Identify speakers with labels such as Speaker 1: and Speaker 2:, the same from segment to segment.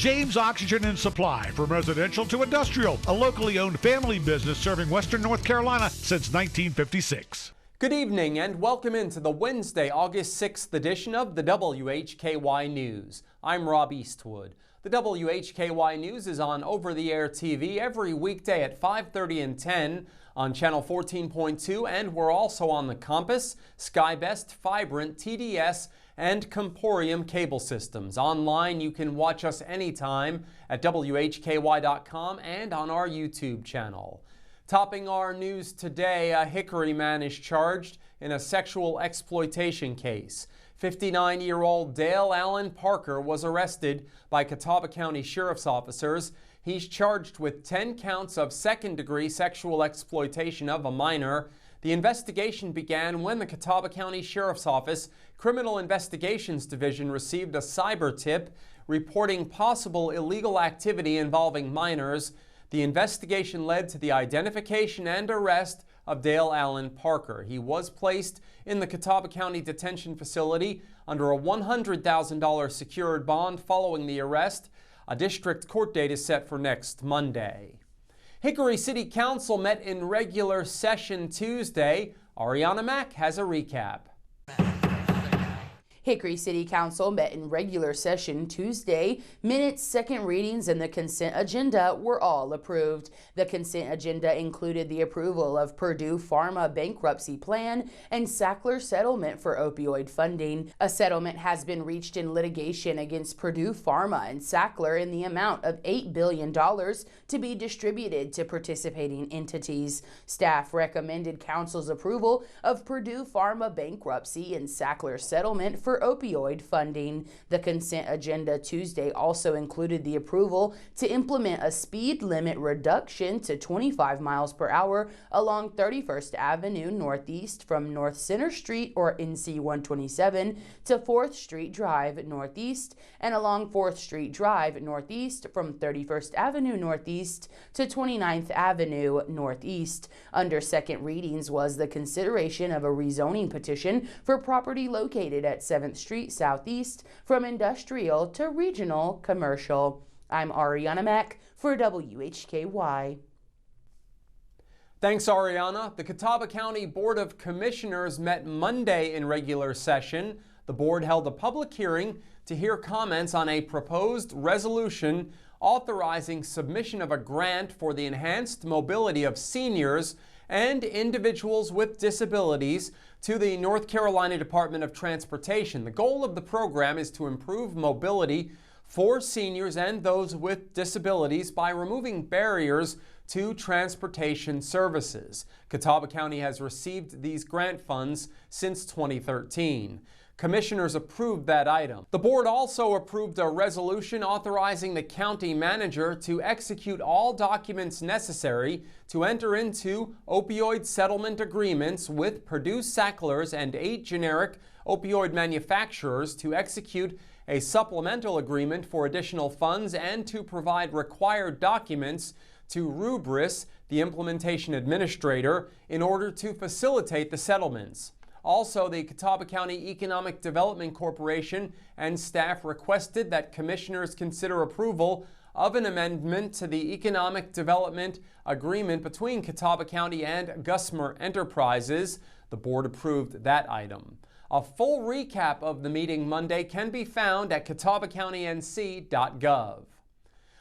Speaker 1: James Oxygen and Supply, from residential to industrial, a locally owned family business serving Western North Carolina since 1956.
Speaker 2: Good evening and welcome into the Wednesday, August 6th edition of the WHKY News. I'm Rob Eastwood. The WHKY News is on over-the-air TV every weekday at 5:30 and 10 on Channel 14.2, and we're also on the Compass, SkyBest, Vibrant, TDS, and Comporium cable systems. Online, you can watch us anytime at WHKY.com and on our YouTube channel. Topping our news today, a Hickory man is charged in a sexual exploitation case. 59-year-old Dale Allen Parker was arrested by Catawba County Sheriff's officers. He's charged with 10 counts of second-degree sexual exploitation of a minor. The investigation began when the Catawba County Sheriff's Office Criminal Investigations Division received a cyber tip reporting possible illegal activity involving minors. The investigation led to the identification and arrest of Dale Allen Parker. He was placed in the Catawba County Detention Facility under a $100,000 secured bond following the arrest. A district court date is set for next Monday. Hickory City Council met in regular session Tuesday. Arianna Mack has a recap.
Speaker 3: Hickory City Council met in regular session Tuesday. Minutes, second readings, and the consent agenda were all approved. The consent agenda included the approval of Purdue Pharma bankruptcy plan and Sackler settlement for opioid funding. A settlement has been reached in litigation against Purdue Pharma and Sackler in the amount of $8 billion to be distributed to participating entities. Staff recommended Council's approval of Purdue Pharma bankruptcy and Sackler settlement for opioid funding. The consent agenda Tuesday also included the approval to implement a speed limit reduction to 25 miles per hour along 31st Avenue Northeast from North Center Street or NC 127 to 4th Street Drive Northeast, and along 4th Street Drive Northeast from 31st Avenue Northeast to 29th Avenue Northeast. Under second readings was the consideration of a rezoning petition for property located at 7th Street Southeast from industrial to regional commercial. I'm Arianna Mack for WHKY.
Speaker 2: Thanks, Arianna. The Catawba County Board of Commissioners met Monday in regular session. The board held a public hearing to hear comments on a proposed resolution authorizing submission of a grant for the enhanced mobility of seniors and individuals with disabilities to the North Carolina Department of Transportation. The goal of the program is to improve mobility for seniors and those with disabilities by removing barriers to transportation services. Catawba County has received these grant funds since 2013. Commissioners approved that item. The board also approved a resolution authorizing the county manager to execute all documents necessary to enter into opioid settlement agreements with Purdue Sacklers and 8 generic opioid manufacturers to execute a supplemental agreement for additional funds and to provide required documents to Rubris, the implementation administrator, in order to facilitate the settlements. Also, the Catawba County Economic Development Corporation and staff requested that commissioners consider approval of an amendment to the Economic Development Agreement between Catawba County and Gusmer Enterprises. The board approved that item. A full recap of the meeting Monday can be found at catawbacountync.gov.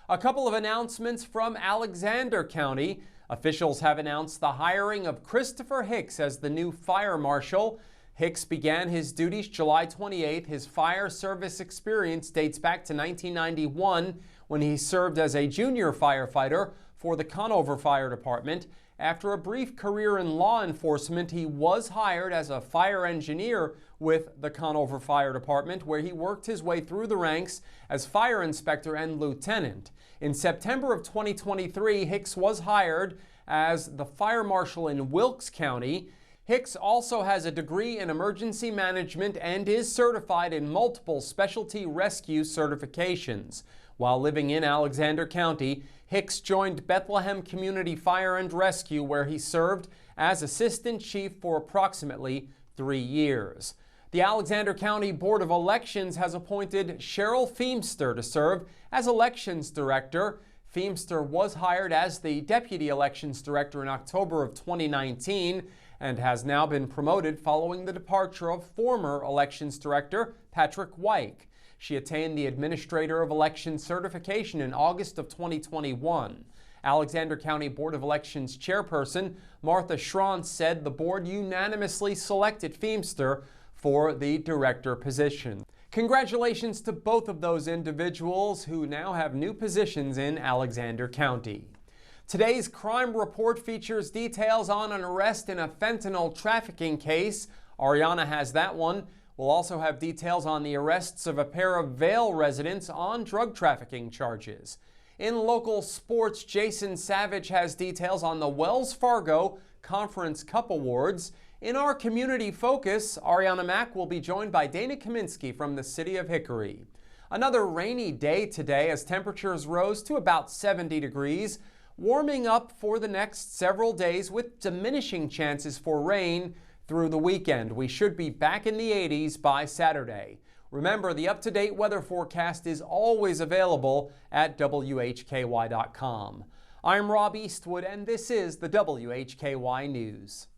Speaker 2: A couple of announcements from Alexander County. Officials have announced the hiring of Christopher Hicks as the new fire marshal. Hicks began his duties July 28th. His fire service experience dates back to 1991 when he served as a junior firefighter for the Conover Fire Department. After a brief career in law enforcement, he was hired as a fire engineer with the Conover Fire Department, where he worked his way through the ranks as fire inspector and lieutenant. In September of 2023, Hicks was hired as the fire marshal in Wilkes County. Hicks also has a degree in emergency management and is certified in multiple specialty rescue certifications. While living in Alexander County, Hicks joined Bethlehem Community Fire and Rescue, where he served as assistant chief for approximately 3 years. The Alexander County Board of Elections has appointed Cheryl Feemster to serve as Elections Director. Feemster was hired as the Deputy Elections Director in October of 2019 and has now been promoted following the departure of former Elections Director Patrick Wyke. She attained the Administrator of Elections certification in August of 2021. Alexander County Board of Elections Chairperson Martha Schrantz said the board unanimously selected Feemster for the director position. Congratulations to both of those individuals who now have new positions in Alexander County. Today's crime report features details on an arrest in a fentanyl trafficking case. Arianna has that one. We'll also have details on the arrests of a pair of Vail residents on drug trafficking charges. In local sports, Jason Savage has details on the Wells Fargo Conference Cup Awards. In our community focus, Arianna Mack will be joined by Dana Kaminsky from the city of Hickory. Another rainy day today as temperatures rose to about 70 degrees, warming up for the next several days with diminishing chances for rain through the weekend. We should be back in the 80s by Saturday. Remember, the up-to-date weather forecast is always available at WHKY.com. I'm Rob Eastwood, and this is the WHKY News.